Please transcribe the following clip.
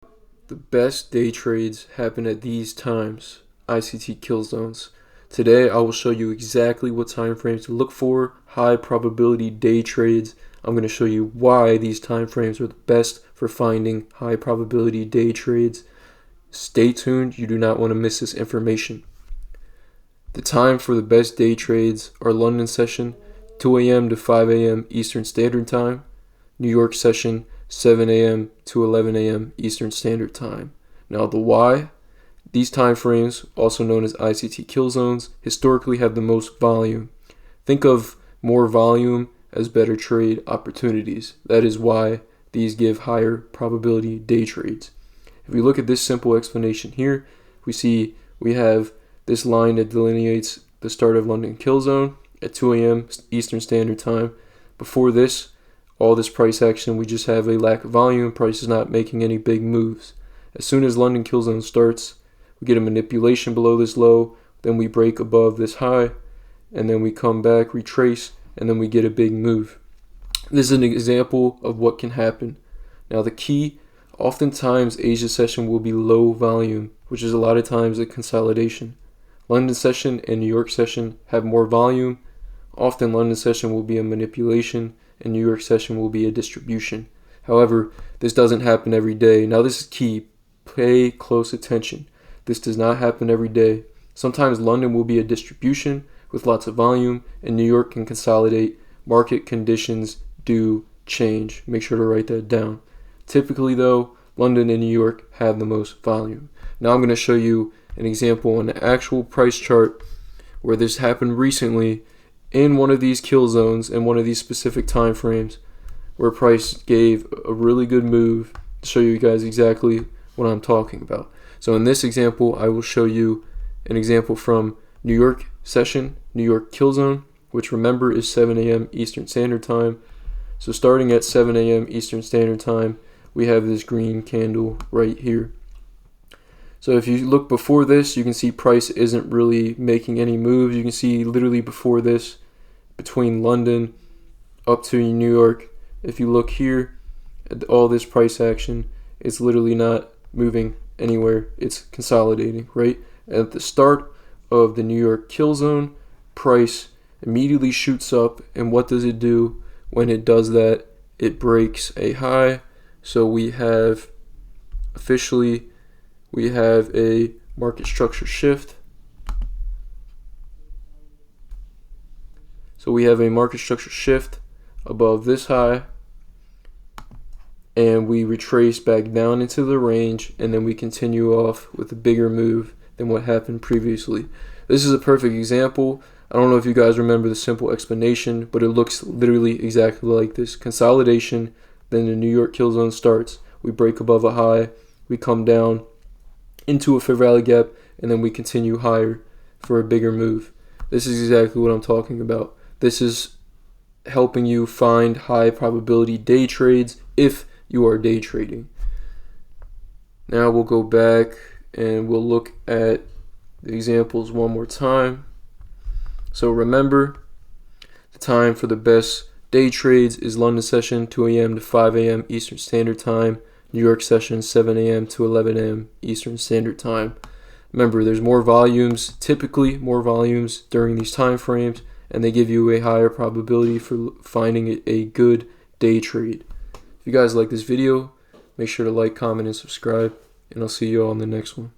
The best day trades happen at these times. ICT Killzones. Today I will show you exactly what time frames to look for, high probability day trades. I'm going to show you why these time frames are the best for finding high probability day trades. Stay tuned, you do not want to miss this information. The time for the best day trades are London session 2 a.m. to 5 a.m. Eastern Standard Time, New York session 7 a.m. to 11 a.m. Eastern Standard Time. Now the why? These time frames, also known as ICT Killzones, historically have the most volume. Think of more volume as better trade opportunities. That is why these give higher probability day trades. If we look at this simple explanation here, we have this line that delineates the start of London Killzone at 2 a.m. Eastern Standard Time. Before this, all this price action, we just have a lack of volume. Price is not making any big moves. As soon as London Killzone starts, we get a manipulation below this low, then we break above this high, and then we come back, retrace, and then we get a big move. This is an example of what can happen. Now the key, oftentimes Asia session will be low volume, which is a lot of times a consolidation. London session and New York session have more volume. Often London session will be a manipulation and New York session will be a distribution. However, this doesn't happen every day. Now this is key. Pay close attention. This does not happen every day. Sometimes London will be a distribution with lots of volume and New York can consolidate. Market conditions do change. Make sure to write that down. Typically though, London and New York have the most volume. Now I'm going to show you an example on the actual price chart where this happened recently in one of these kill zones in one of these specific time frames where price gave a really good move to show you guys exactly what I'm talking about. So in this example, I will show you an example from New York session, New York kill zone, which remember is 7 a.m. Eastern Standard Time. So starting at 7 a.m. Eastern Standard Time, we have this green candle right here. So if you look before this, you can see price isn't really making any moves. You can see literally before this, between London up to New York, if you look here at all this price action, it's literally not moving anywhere. It's consolidating, right? At the start of the New York kill zone, price immediately shoots up, and what does it do when it does that? It breaks a high. So we have a market structure shift. So we have a market structure shift above this high, and we retrace back down into the range, and then we continue off with a bigger move than what happened previously. This is a perfect example. I don't know if you guys remember the simple explanation, but it looks literally exactly like this. Consolidation, then the New York kill zone starts. We break above a high, we come down into a fair value gap, and then we continue higher for a bigger move. This is exactly what I'm talking about. This is helping you find high probability day trades if you are day trading. Now we'll go back and we'll look at the examples one more time. So remember, the time for the best day trades is London session 2 a.m. to 5 a.m. Eastern Standard Time. New York session 7 a.m. to 11 a.m. Eastern Standard Time. Remember, there's more volumes, typically more volumes during these time frames, and they give you a higher probability for finding a good day trade. If you guys like this video, make sure to like, comment, and subscribe, and I'll see you all on the next one.